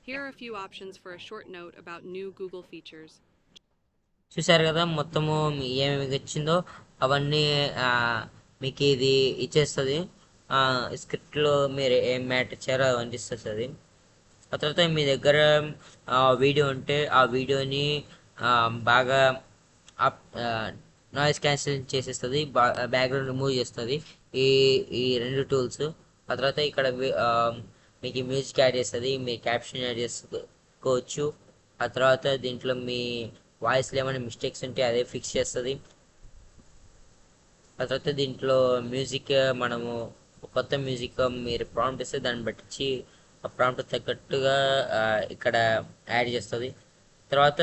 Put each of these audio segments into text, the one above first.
Here are a few options for a short note about new Google features. చూసారు కదా మొత్తము ఏమేమి ఇచ్చిందో అవన్నీ ఆ, మీకు ఇది ఇచ్చేస్తుంది. స్క్రిప్ట్లో మీరు ఏం మ్యాటర్ చేయాలో అవన్నీ ఇస్తుంది. ఆ తర్వాత మీ దగ్గర వీడియో ఉంటే ఆ వీడియోని ఆ, బాగా నాయిస్ క్యాన్సిల్ చేసేస్తుంది, బ్యాక్గ్రౌండ్ రిమూవ్ చేస్తుంది ఈ ఈ రెండు టూల్స్. ఆ తర్వాత ఇక్కడ మీకు మ్యూజిక్ యాడ్ చేస్తుంది, మీ క్యాప్షన్ యాడ్ చేసుకోవచ్చు. ఆ తర్వాత దీంట్లో మీ వాయిస్లో ఏమైనా మిస్టేక్స్ ఉంటే అదే ఫిక్స్ చేస్తుంది. ఆ తర్వాత దీంట్లో మ్యూజిక్ మనము కొత్త మ్యూజిక్ మీరు ప్రాంప్ట్ ఇస్తే దాన్ని బట్టి ఆ ప్రాంప్ట్ తగ్గట్టుగా ఇక్కడ యాడ్ చేస్తుంది. తర్వాత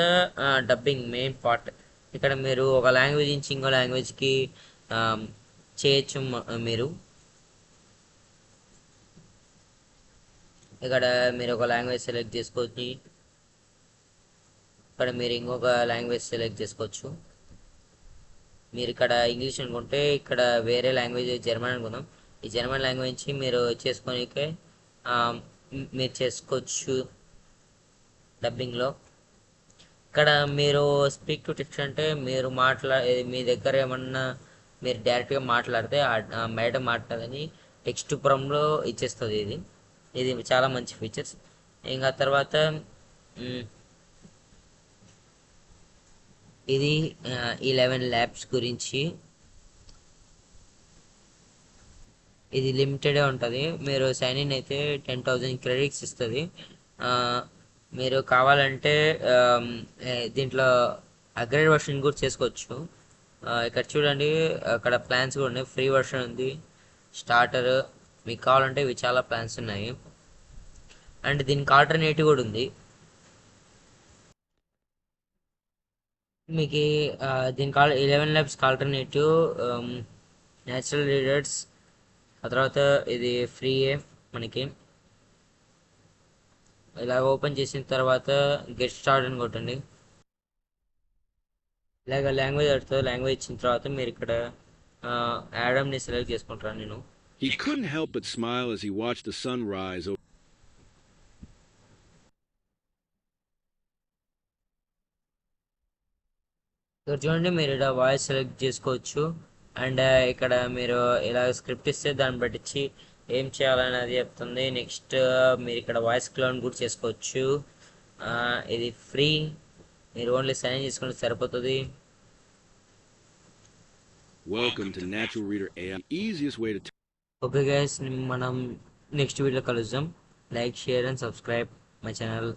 డబ్బింగ్ మెయిన్ పార్ట్. ఇక్కడ మీరు ఒక లాంగ్వేజ్ నుంచి ఇంకో లాంగ్వేజ్కి చేయొచ్చు. మీరు ఇక్కడ మీరు ఒక లాంగ్వేజ్ సెలెక్ట్ చేసుకోవచ్చు, ఇక్కడ మీరు ఇంకొక లాంగ్వేజ్ సెలెక్ట్ చేసుకోవచ్చు. మీరు ఇక్కడ ఇంగ్లీష్ అనుకుంటే ఇక్కడ వేరే లాంగ్వేజ్ జర్మన్ అనుకుందాం. ఈ జర్మన్ లాంగ్వేజ్ నుంచి మీరు చేసుకోనికే మీరు చేసుకోవచ్చు డబ్బింగ్లో. ఇక్కడ మీరు స్పీక్ టు టెక్స్ట్ అంటే మీరు మీ దగ్గర ఏమన్నా మీరు డైరెక్ట్గా మాట్లాడితే ఆ మేడం మాట్లాడని టెక్స్ట్ పురంలో ఇచ్చేస్తుంది. ఇది చాలా మంచి ఫీచర్స్. ఇంకా తర్వాత ఇది 11 ల్యాబ్స్ గురించి. ఇది లిమిటెడే ఉంటుంది. మీరు సైన్ ఇన్ అయితే 10,000 క్రెడిట్స్ ఇస్తుంది. మీరు కావాలంటే దీంట్లో అప్గ్రేడ్ వర్షన్ కూడా చేసుకోవచ్చు. ఇక్కడ చూడండి, అక్కడ ప్లాన్స్ కూడా ఉన్నాయి. ఫ్రీ వర్షన్ ఉంది, స్టార్టర్. మీకు కావాలంటే ఇవి చాలా ప్లాన్స్ ఉన్నాయి. అండ్ దీనికి ఆల్టర్నేటివ్ కూడా ఉంది. మీకు దీనికి 11 ల్యాబ్స్కి ఆల్టర్నేటివ్ న్యాచురల్ రీడర్స్. ఆ తర్వాత ఇది ఫ్రీయే మనకి. ఇలాగ ఓపెన్ చేసిన తర్వాత గెట్ స్టార్ట్ అని కొట్టండి. ఇలాగ లాంగ్వేజ్ అడుగుతుంది. లాంగ్వేజ్ ఇచ్చిన తర్వాత మీరు ఇక్కడ యాడమ్ని సెలెక్ట్ చేసుకుంటాను నేను. He couldn't help but smile as he watched the sun rise. ఇక్కడ చూడండి, మీరు ఇక్కడ వాయిస్ సెలెక్ట్ చేసుకోవచ్చు. అండ్ ఇక్కడ మీరు ఇలా స్క్రిప్ట్ ఇస్తే దాన్ని బట్టి ఏం చేయాలనేది చెప్తుంది. నెక్స్ట్ మీరు ఇక్కడ వాయిస్ క్లోన్ కూడా చేసుకోవచ్చు. ఇది ఫ్రీ, మీరు ఓన్లీ సైన్ చేసుకుంటే సరిపోతుంది. Welcome to Natural Reader AI. Easiest way to okay guys, మనం నెక్స్ట్ వీడియో కలుద్దాం. Like, share and subscribe my channel.